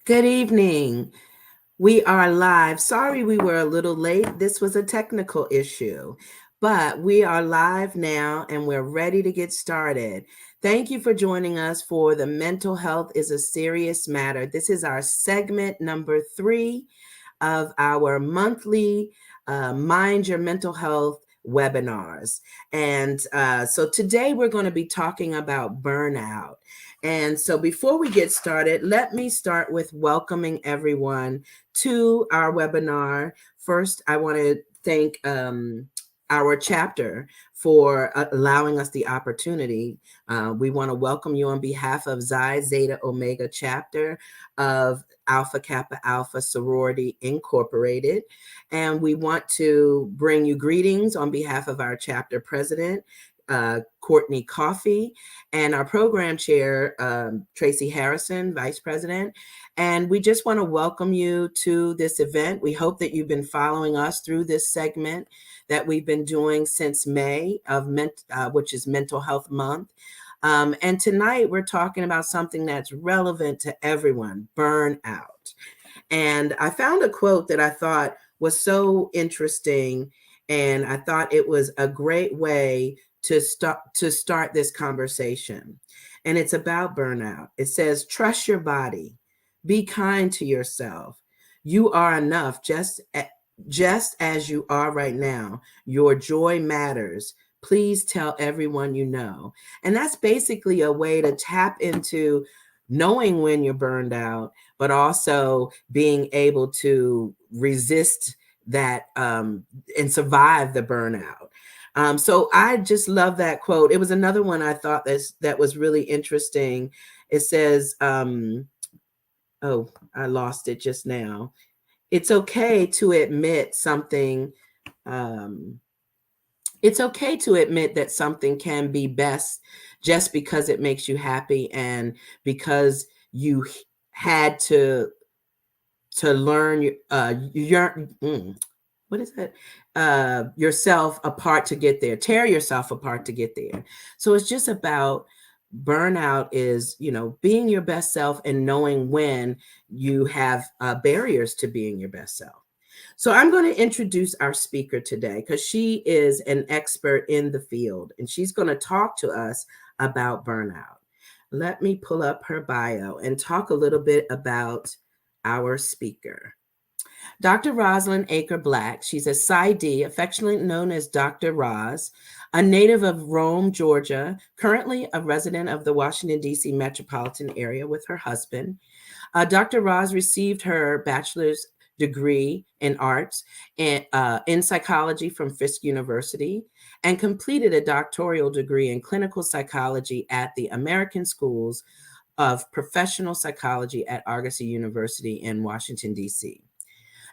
Good evening. We are live. Sorry we were a little late. This was a technical issue, but we are live now and we're ready to get started. Thank you for joining us for the Mental Health is a Serious Matter. This is our segment number 3 of our monthly Mind Your Mental Health webinars. And so today we're going to be talking about burnout. And so before we get started, let me start with welcoming everyone to our webinar. First, I want to thank our chapter for allowing us the opportunity. We want to welcome you on behalf of Xi Zeta Omega chapter of Alpha Kappa Alpha Sorority Incorporated. And we want to bring you greetings on behalf of our chapter president, Courtney Coffey, and our program chair, Tracy Harrison, vice president. And we just want to welcome you to this event. We hope that you've been following us through this segment that we've been doing since May, which is Mental Health Month. And tonight we're talking about something that's relevant to everyone, burnout. And I found a quote that I thought was so interesting, and I thought it was a great way to start this conversation. And it's about burnout. It says, "Trust your body. Be kind to yourself. You are enough just as you are right now. Your joy matters. Please tell everyone you know." And that's basically a way to tap into knowing when you're burned out, but also being able to resist that and survive the burnout. So I just love that quote. It was another one I thought that was really interesting. It says, oh, I lost it just now. It's okay to admit something. It's okay to admit that something can be best just because it makes you happy and because you had to learn what is it? Yourself apart to get there, tear yourself apart to get there. So it's just about burnout is, being your best self and knowing when you have barriers to being your best self. So I'm going to introduce our speaker today because she is an expert in the field and she's going to talk to us about burnout. Let me pull up her bio and talk a little bit about our speaker. Dr. Rosalind Aker Black, she's a PsyD, affectionately known as Dr. Roz, a native of Rome, Georgia, currently a resident of the Washington, D.C. metropolitan area with her husband. Dr. Roz received her bachelor's degree in arts in psychology from Fisk University and completed a doctoral degree in clinical psychology at the American Schools of Professional Psychology at Argosy University in Washington, D.C.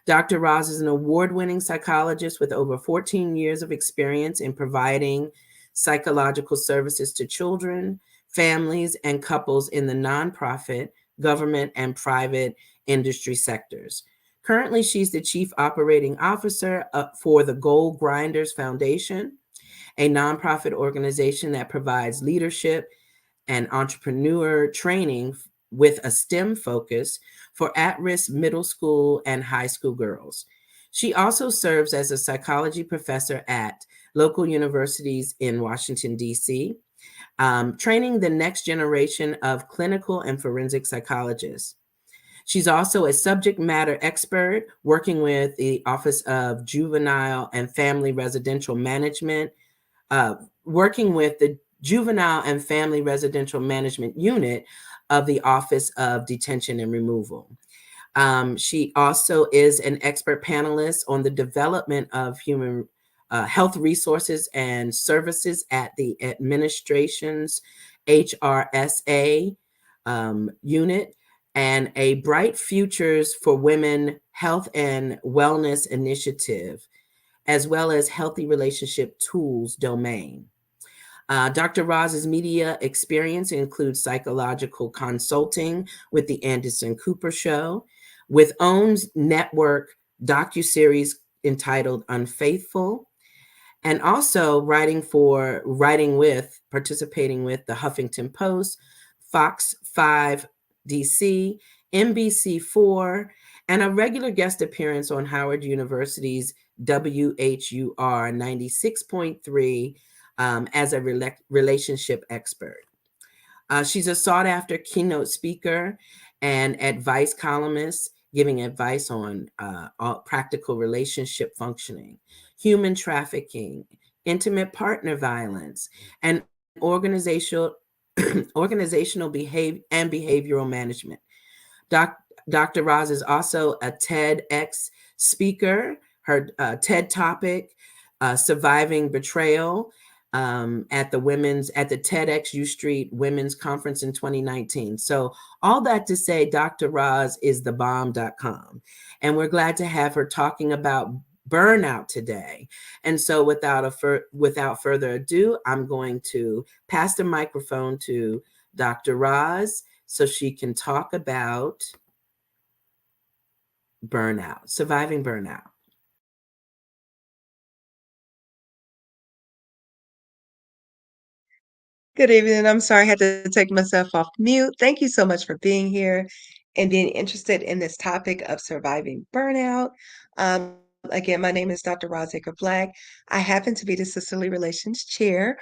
Dr. Roz is an award-winning psychologist with over 14 years of experience in providing psychological services to children, families, and couples in the nonprofit, government, and private industry sectors. Currently, she's the Chief Operating Officer for the Gold Grinders Foundation, a nonprofit organization that provides leadership and entrepreneur training with a STEM focus for at-risk middle school and high school girls. She also serves as a psychology professor at local universities in Washington, D.C., training the next generation of clinical and forensic psychologists. She's also a subject matter expert working with the Office of Juvenile and Family Residential Management, working with the Juvenile and Family Residential Management Unit of the Office of Detention and Removal. She also is an expert panelist on the development of human health resources and services at the administration's HRSA unit, and a Bright Futures for Women Health and Wellness Initiative, as well as Healthy Relationship Tools domain. Dr. Roz's media experience includes psychological consulting with The Anderson Cooper Show, with OWN's network docuseries entitled Unfaithful, and also participating with the Huffington Post, Fox 5 DC, NBC4, and a regular guest appearance on Howard University's WHUR 96.3 as a relationship expert. She's a sought after keynote speaker and advice columnist, giving advice on practical relationship functioning, human trafficking, intimate partner violence, and organizational organizational behavior and behavioral management. Doc, Dr. Roz is also a TEDx speaker. Her TED topic, "Surviving Betrayal," at the TEDx U Street Women's Conference in 2019. So all that to say, Dr. Roz is thebomb.com, and we're glad to have her talking about burnout today. And so without further ado, I'm going to pass the microphone to Dr. Roz so she can talk about burnout, surviving burnout. Good evening. I'm sorry I had to take myself off mute. Thank you so much for being here and being interested in this topic of surviving burnout. Again, my name is Dr. Roz Black. I happen to be the Sisterly Relations Chair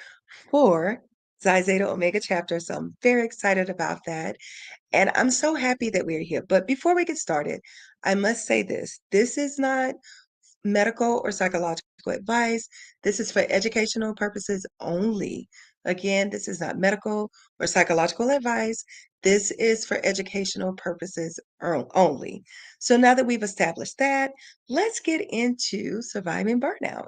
for Xi Zeta Omega chapter, so I'm very excited about that. And I'm so happy that we're here. But before we get started, I must say this. This is not medical or psychological advice. This is for educational purposes only. Again, this is not medical or psychological advice. This is for educational purposes only. So now that we've established that, let's get into surviving burnout.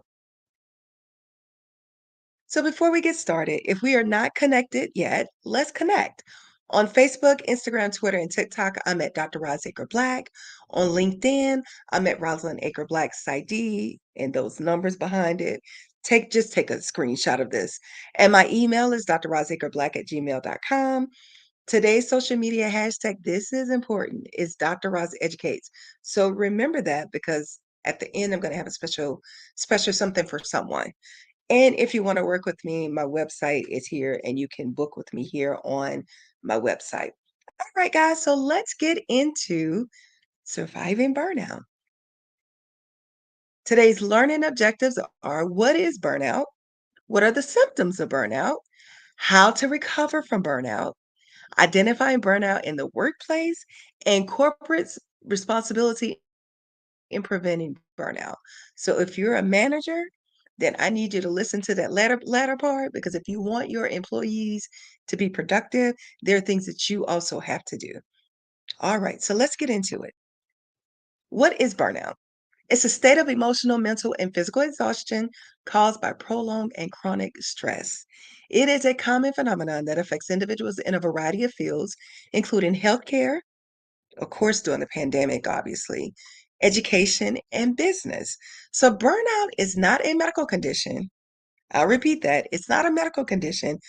So before we get started, if we are not connected yet, let's connect. On Facebook, Instagram, Twitter, and TikTok, I'm at Dr. Roz Acre Black. On LinkedIn, I'm at Rosalind Acre Black's ID and those numbers behind it. Take a screenshot of this. And my email is drrozacreblack@gmail.com. Today's social media hashtag, this is important, is Dr. Roz Educates. So remember that because at the end, I'm going to have a special something for someone. And if you want to work with me, my website is here and you can book with me here on my website. All right, guys, so let's get into surviving burnout. Today's learning objectives are: what is burnout? What are the symptoms of burnout? How to recover from burnout? Identifying burnout in the workplace and corporate responsibility in preventing burnout. So if you're a manager, then I need you to listen to that latter part, because if you want your employees to be productive, there are things that you also have to do. All right, so let's get into it. What is burnout? It's a state of emotional, mental, and physical exhaustion caused by prolonged and chronic stress. It is a common phenomenon that affects individuals in a variety of fields, including healthcare, of course, during the pandemic, obviously, education, and business. So, burnout is not a medical condition. I'll repeat that. It's not a medical condition,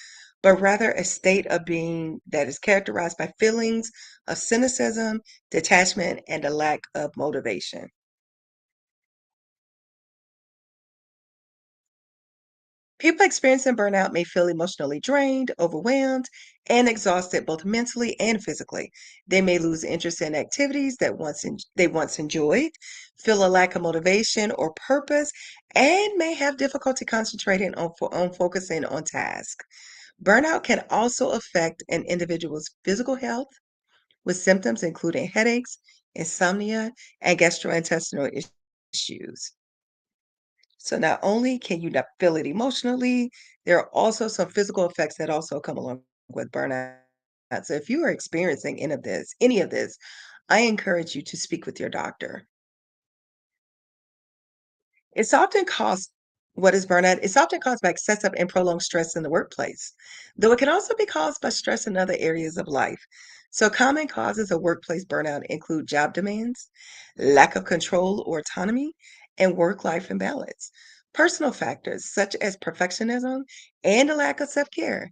but rather a state of being that is characterized by feelings of cynicism, detachment, and a lack of motivation. People experiencing burnout may feel emotionally drained, overwhelmed, and exhausted both mentally and physically. They may lose interest in activities that they once enjoyed, feel a lack of motivation or purpose, and may have difficulty concentrating on focusing on tasks. Burnout can also affect an individual's physical health with symptoms including headaches, insomnia, and gastrointestinal issues. So not only can you not feel it emotionally, there are also some physical effects that also come along with burnout. So if you are experiencing any of this, I encourage you to speak with your doctor. It's often caused What is burnout? It's often caused by excessive and prolonged stress in the workplace, though it can also be caused by stress in other areas of life. So common causes of workplace burnout include job demands, lack of control or autonomy, and work-life imbalance. Personal factors such as perfectionism and a lack of self-care.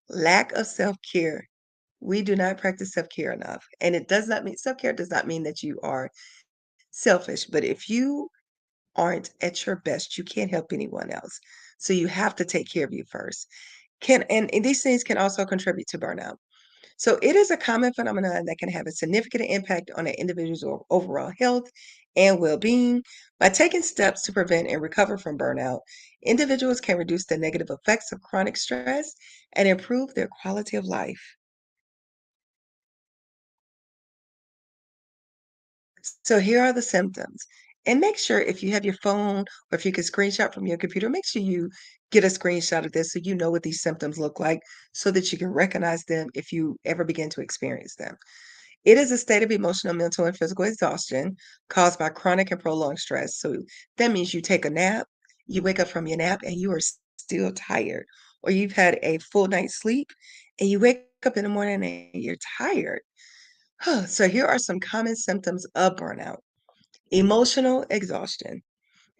Lack of self-care. We do not practice self-care enough. And it does not mean self-care does not mean that you are selfish, but if you aren't at your best, you can't help anyone else. So you have to take care of you first. And these things can also contribute to burnout. So it is a common phenomenon that can have a significant impact on an individual's overall health and well-being. By taking steps to prevent and recover from burnout, individuals can reduce the negative effects of chronic stress and improve their quality of life. So here are the symptoms. And make sure if you have your phone or if you can screenshot from your computer, make sure you get a screenshot of this so you know what these symptoms look like so that you can recognize them if you ever begin to experience them. It is a state of emotional, mental, and physical exhaustion caused by chronic and prolonged stress. So that means you take a nap, you wake up from your nap, and you are still tired, or you've had a full night's sleep and you wake up in the morning and you're tired. So here are some common symptoms of burnout. Emotional exhaustion.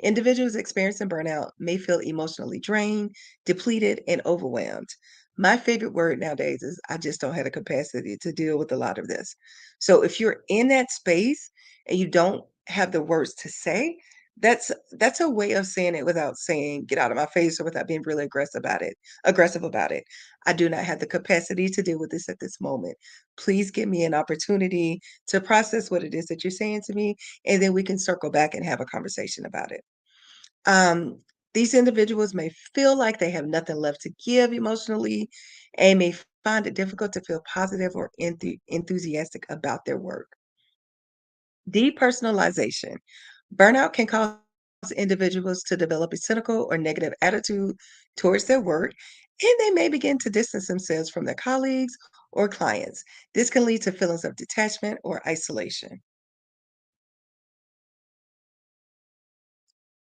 Individuals experiencing burnout may feel emotionally drained, depleted, and overwhelmed. My favorite word nowadays is I just don't have the capacity to deal with a lot of this. So if you're in that space and you don't have the words to say, that's a way of saying it without saying get out of my face or without being really aggressive about it. I do not have the capacity to deal with this at this moment. Please give me an opportunity to process what it is that you're saying to me, and then we can circle back and have a conversation about it. Um, these individuals may feel like they have nothing left to give emotionally and may find it difficult to feel positive or enthusiastic about their work. Depersonalization. Burnout can cause individuals to develop a cynical or negative attitude towards their work, and they may begin to distance themselves from their colleagues or clients. This can lead to feelings of detachment or isolation.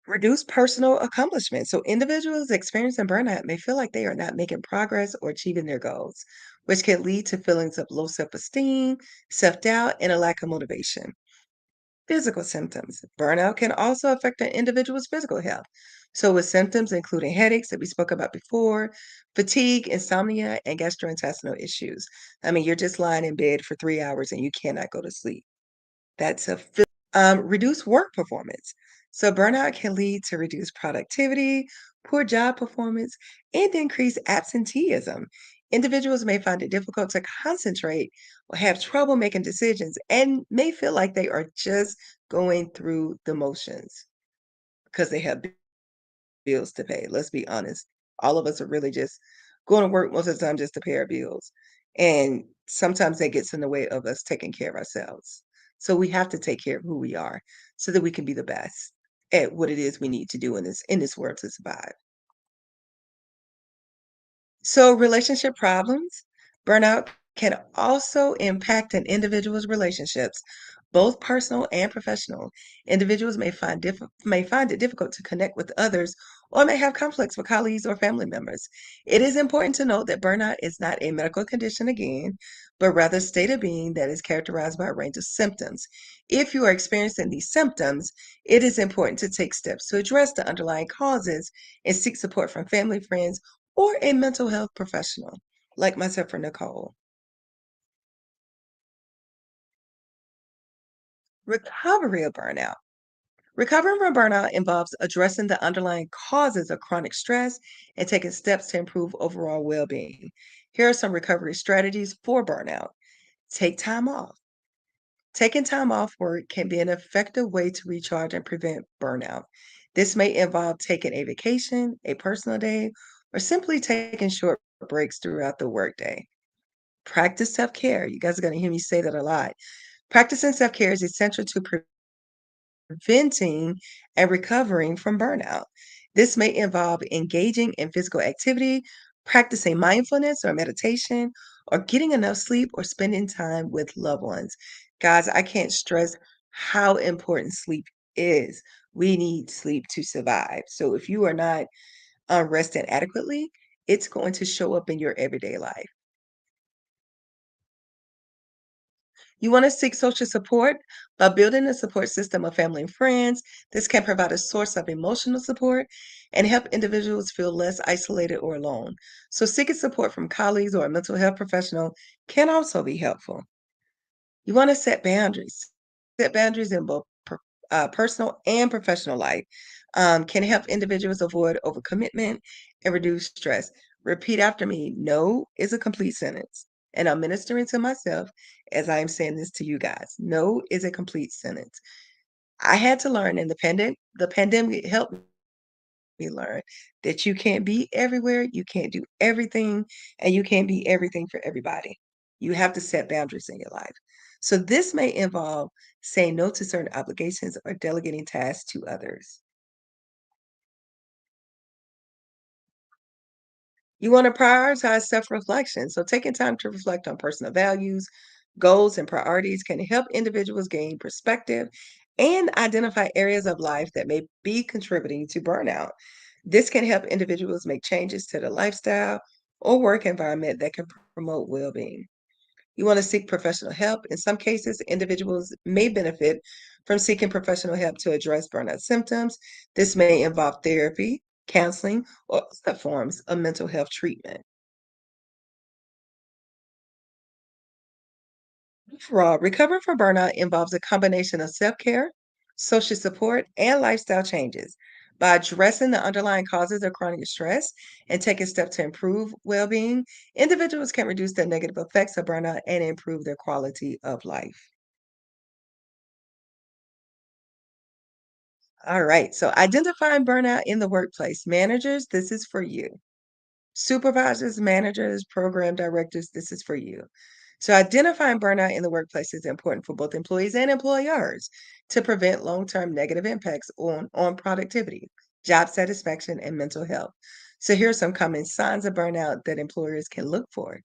Reduce personal accomplishment. So individuals experiencing burnout may feel like they are not making progress or achieving their goals, which can lead to feelings of low self-esteem, self-doubt, and a lack of motivation. Physical symptoms. Burnout can also affect an individual's physical health. So with symptoms including headaches that we spoke about before, fatigue, insomnia, and gastrointestinal issues. I mean, you're just lying in bed for 3 hours and you cannot go to sleep. That's a reduce work performance. So burnout can lead to reduced productivity, poor job performance, and increased absenteeism. Individuals may find it difficult to concentrate or have trouble making decisions and may feel like they are just going through the motions because they have bills to pay. Let's be honest. All of us are really just going to work most of the time just to pay our bills. And sometimes that gets in the way of us taking care of ourselves. So we have to take care of who we are so that we can be the best at what it is we need to do in this world to survive. So, relationship problems, burnout can also impact an individual's relationships, both personal and professional. Individuals may find it difficult to connect with others or may have conflicts with colleagues or family members. It is important to note that burnout is not a medical condition again, but rather a state of being that is characterized by a range of symptoms. If you are experiencing these symptoms, it is important to take steps to address the underlying causes and seek support from family, friends, or a mental health professional like myself or Nicole. Recovery of burnout. Recovering from burnout involves addressing the underlying causes of chronic stress and taking steps to improve overall well being. Here are some recovery strategies for burnout. Take time off. Taking time off work can be an effective way to recharge and prevent burnout. This may involve taking a vacation, a personal day, or simply taking short breaks throughout the workday. Practice self care. You guys are going to hear me say that a lot. Practicing self care is essential to preventing and recovering from burnout. This may involve engaging in physical activity, practicing mindfulness or meditation, or getting enough sleep or spending time with loved ones. Guys, I can't stress how important sleep is. We need sleep to survive. So if you are not resting adequately, it's going to show up in your everyday life. You want to seek social support by building a support system of family and friends. This can provide a source of emotional support and help individuals feel less isolated or alone. So, seeking support from colleagues or a mental health professional can also be helpful. You want to set boundaries. Set boundaries in both personal and professional life can help individuals avoid overcommitment and reduce stress. Repeat after me. No is a complete sentence. And I'm ministering to myself as I am saying this to you guys. No is a complete sentence. I had to learn, and the pandemic helped me learn that you can't be everywhere, you can't do everything, and you can't be everything for everybody. You have to set boundaries in your life. So this may involve saying no to certain obligations or delegating tasks to others. You want to prioritize self reflection. So, taking time to reflect on personal values, goals, and priorities can help individuals gain perspective and identify areas of life that may be contributing to burnout. This can help individuals make changes to their lifestyle or work environment that can promote well being. You want to seek professional help. In some cases, individuals may benefit from seeking professional help to address burnout symptoms. This may involve therapy, counseling, or other forms of mental health treatment. Overall, recovering from burnout involves a combination of self care, social support, and lifestyle changes. By addressing the underlying causes of chronic stress and taking steps to improve well being, individuals can reduce the negative effects of burnout and improve their quality of life. All right, so identifying burnout in the workplace. Managers, this is for you. Supervisors, managers, program directors, this is for you. So, identifying burnout in the workplace is important for both employees and employers to prevent long term negative impacts on productivity, job satisfaction, and mental health. So, here are some common signs of burnout that employers can look for.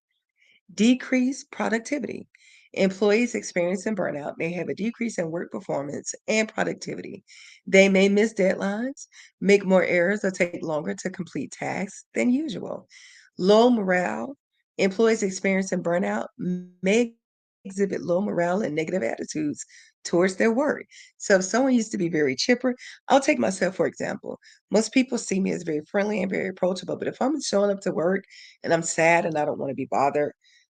Decreased productivity. Employees experiencing burnout may have a decrease in work performance and productivity. They may miss deadlines, make more errors, or take longer to complete tasks than usual. Low morale. Employees experiencing burnout may exhibit low morale and negative attitudes towards their work. So, if someone used to be very chipper, I'll take myself for example. Most people see me as very friendly and very approachable, but if I'm showing up to work and I'm sad and I don't want to be bothered,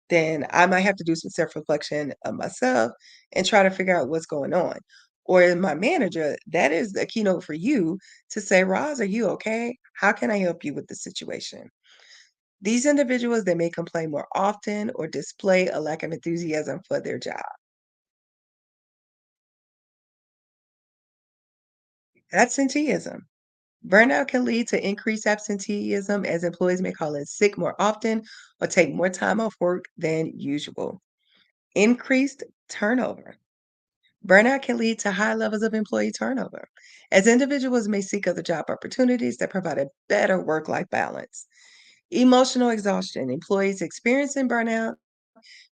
then I might have to do some self-reflection of myself and try to figure out what's going on. Or as my manager, that is the keynote for you to say, Roz, are you okay? How can I help you with the situation? These individuals, they may complain more often or display a lack of enthusiasm for their job. Absenteeism. Burnout can lead to increased absenteeism as employees may call in sick more often or take more time off work than usual. Increased turnover. Burnout can lead to high levels of employee turnover, as individuals may seek other job opportunities that provide a better work life balance. Emotional exhaustion. Employees experiencing burnout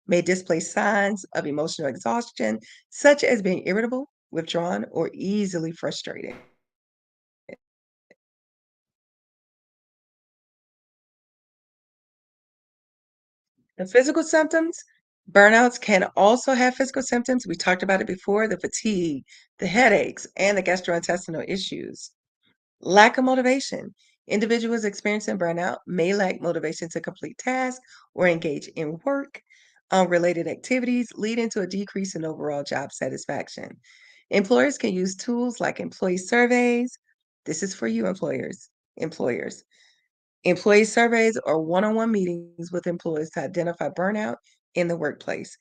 may display signs of emotional exhaustion, such as being irritable, withdrawn, or easily frustrated. The physical symptoms, burnouts can also have physical symptoms. We talked about it before, the fatigue, the headaches, and the gastrointestinal issues. Lack of motivation. Individuals experiencing burnout may lack motivation to complete tasks or engage in work related activities, leading to a decrease in overall job satisfaction. Employers can use tools like employee surveys. This is for you, employers. Employee surveys or one on one meetings with employees to identify burnout in the workplace.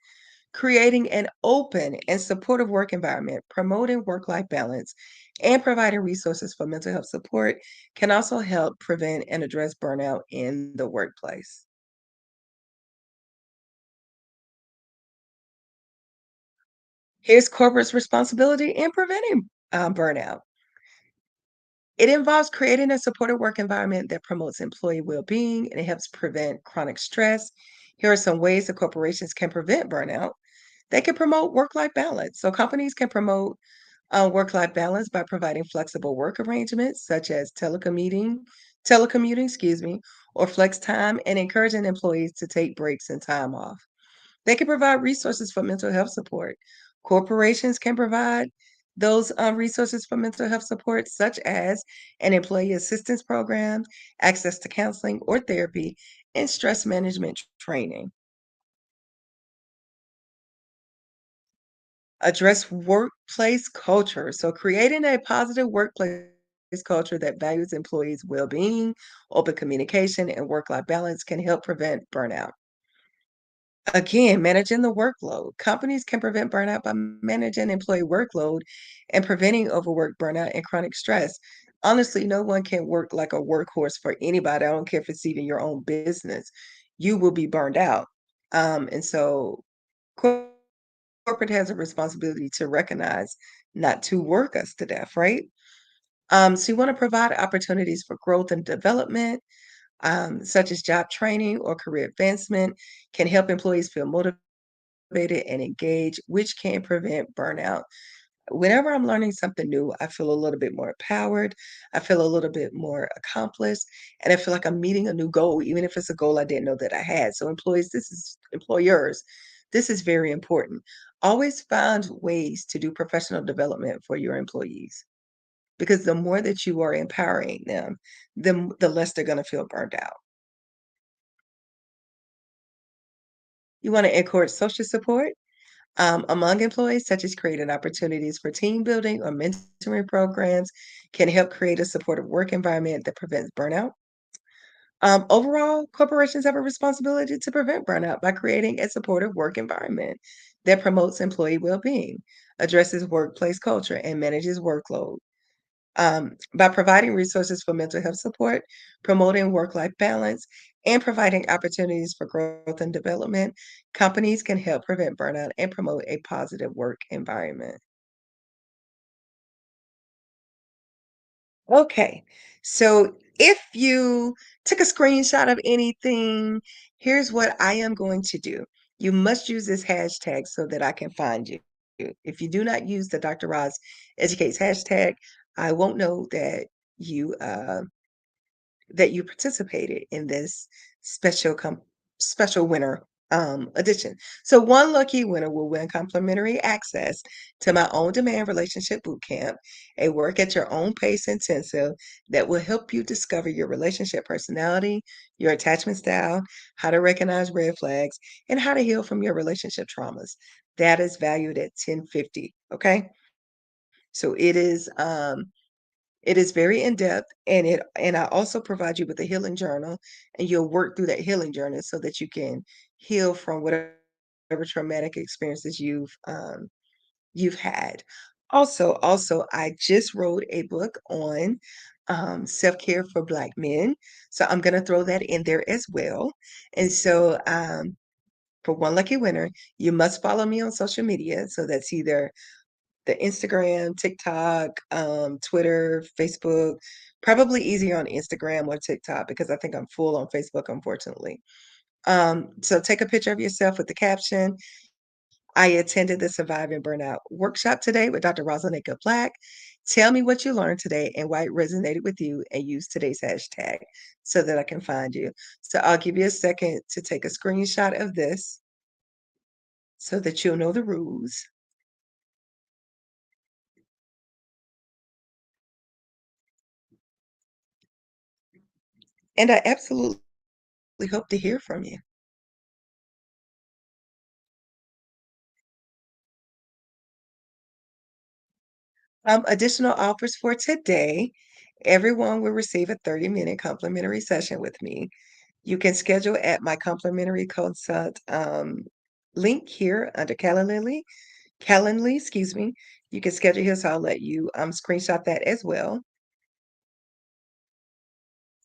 Creating an open and supportive work environment, promoting work life balance, and providing resources for mental health support can also help prevent and address burnout in the workplace. Here's corporate responsibility in preventing burnout. It involves creating a supportive work environment that promotes employee well being and it helps prevent chronic stress. Here are some ways that corporations can prevent burnout. They can promote work life balance. So, companies can promote work-life balance by providing flexible work arrangements such as telecommuting, excuse me, or flex time, and encouraging employees to take breaks and time off. They can provide resources for mental health support. Corporations can provide those resources for mental health support, such as an employee assistance program, access to counseling or therapy, and stress management training. Address workplace culture. So, creating a positive workplace culture that values employees' well being, open communication, and work life balance can help prevent burnout. Again, managing the workload. Companies can prevent burnout by managing employee workload and preventing overwork, burnout, and chronic stress. Honestly, no one can work like a workhorse for anybody. I don't care if it's even your own business. You will be burned out. And so cor- corporate has a responsibility to recognize, not to work us to death, right? So you want to provide opportunities for growth and development, such as job training or career advancement, can help employees feel motivated and engaged, which can prevent burnout. Whenever I'm learning something new, I feel a little bit more empowered. I feel a little bit more accomplished, and I feel like I'm meeting a new goal, even if it's a goal I didn't know that I had. So, employers, this is very important. Always find ways to do professional development for your employees because the more that you are empowering them, the less they're going to feel burned out. You want to encourage social support among employees, such as creating opportunities for team building or mentoring programs, can help create a supportive work environment that prevents burnout. Overall, corporations have a responsibility to prevent burnout by creating a supportive work environment that promotes employee well being, addresses workplace culture, and manages workload. By providing resources for mental health support, promoting work life balance, and providing opportunities for growth and development, companies can help prevent burnout and promote a positive work environment. Okay, so if you took a screenshot of anything, here's what I am going to do. You must use this hashtag so that I can find you. If you do not use the Dr. Roz Educates hashtag, I won't know you uh, that you participated in this special winner edition. So one lucky winner will win complimentary access to my own demand relationship bootcamp, a work at your own pace intensive that will help you discover your relationship personality, your attachment style, how to recognize red flags, and how to heal from your relationship traumas. That is valued at 1050. Okay. So it is very in-depth, and I also provide you with a healing journal, and you'll work through that healing journey so that you can heal from whatever traumatic experiences you've had. Also, I just wrote a book on self-care for Black men, so I'm gonna throw that in there as well. And so, for one lucky winner, you must follow me on social media. So that's either the Instagram, TikTok, Twitter, Facebook. Probably easier on Instagram or TikTok because I think I'm full on Facebook, unfortunately. So take a picture of yourself with the caption, I attended the Survive and Burnout workshop today with Dr. Rosanika Black. Tell me what you learned today and why it resonated with you, and use today's hashtag so that I can find you. So I'll give you a second to take a screenshot of this so that you'll know the rules. And I absolutely hope to hear from you. Additional offers for today. Everyone will receive a 30-minute complimentary session with me. You can schedule at my complimentary consult link here under Calendly, excuse me. You can schedule here, so I'll let you screenshot that as well.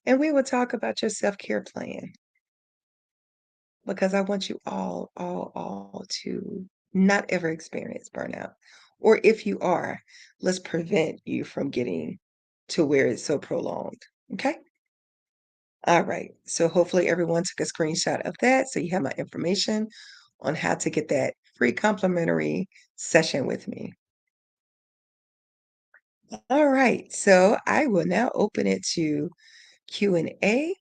And we will talk about your self-care plan because I want you all to not ever experience burnout. Or if you are, let's prevent you from getting to where it's so prolonged. Okay? All right. So hopefully everyone took a screenshot of that so you have my information on how to get that free complimentary session with me. All right. So I will now open it to Q&A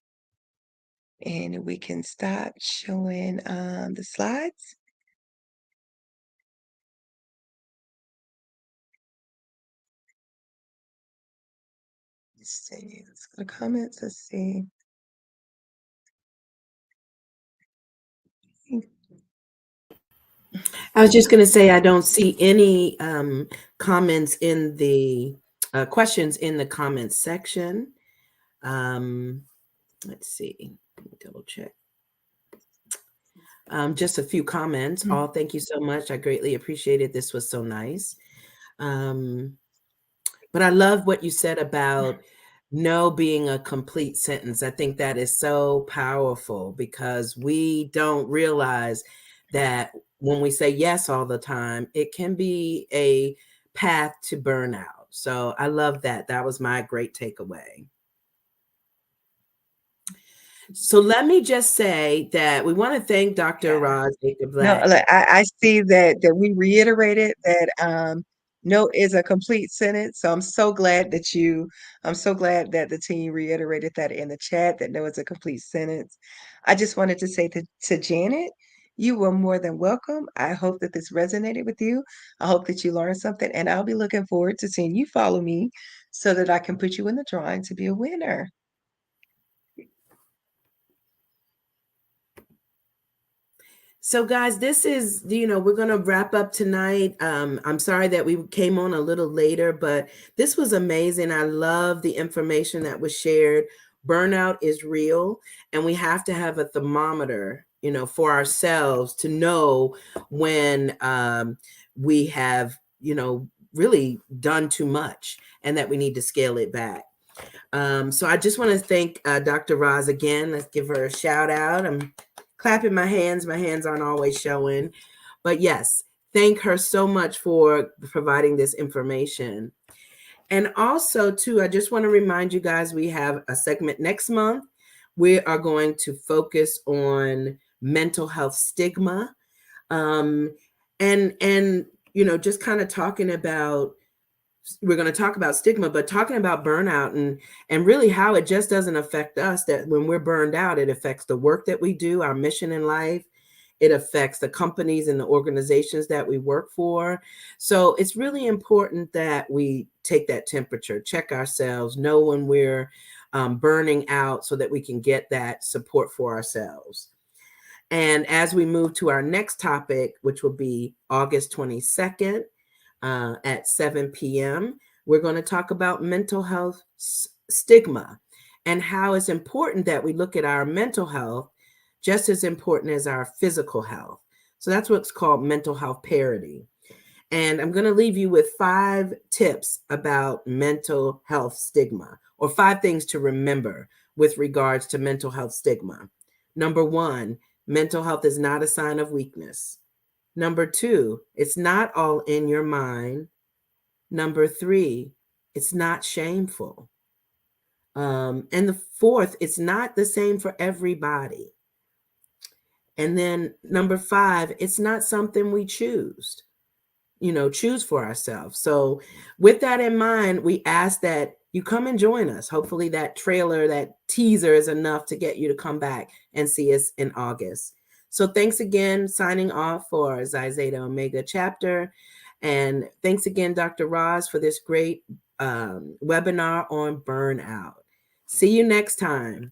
and we can stop showing the slides. Let's see. Let's go to comments. Let's see. I was just going to say, I don't see any comments in the questions in the comments section. Let's see. Let me double check. Just a few comments. Mm. All thank you so much. I greatly appreciate it. This was so nice. Um, but I love what you said about no being a complete sentence. I think that is so powerful because we don't realize that when we say yes all the time, it can be a path to burnout. So I love that. That was my great takeaway. So let me just say that we want to thank Dr. Yeah. Roz Jacob No, Black. like, I see that we reiterated that, no is a complete sentence. So I'm so glad that the team reiterated that in the chat, that no is a complete sentence. I just wanted to say to Janet, you were more than welcome. I hope that this resonated with you. I hope that you learned something, and I'll be looking forward to seeing you follow me so that I can put you in the drawing to be a winner. So, guys, this is, we're going to wrap up tonight. I'm sorry that we came on a little later, but this was amazing. I love the information that was shared. Burnout is real, and we have to have a thermometer, for ourselves to know when we have, really done too much and that we need to scale it back. So I just want to thank Dr. Roz again. Let's give her a shout out. I'm clapping my hands. My hands aren't always showing. But yes, thank her so much for providing this information. And also, too, I just want to remind you guys we have a segment next month. We are going to focus on mental health stigma. Um, and just kind of talking about, we're going to talk about stigma, but talking about burnout and really how it just doesn't affect us. That when we're burned out, it affects the work that we do, our mission in life. It affects the companies and the organizations that we work for. So it's really important that we take that temperature, check ourselves, know when we're burning out so that we can get that support for ourselves. And as we move to our next topic, which will be August 22nd, at 7 p.m. We're going to talk about mental health stigma and how it's important that we look at our mental health just as important as our physical health. So that's what's called mental health parity. And I'm going to leave you with 5 tips about mental health stigma, or 5 things to remember with regards to mental health stigma. Number 1, mental health is not a sign of weakness. Number 2, it's not all in your mind. Number 3, it's not shameful. And the 4th, it's not the same for everybody. And then number 5, it's not something we choose for ourselves. So with that in mind, we ask that you come and join us. Hopefully that trailer, that teaser is enough to get you to come back and see us in August. So thanks again, signing off for Xi Zeta Omega chapter. And thanks again, Dr. Roz, for this great webinar on burnout. See you next time.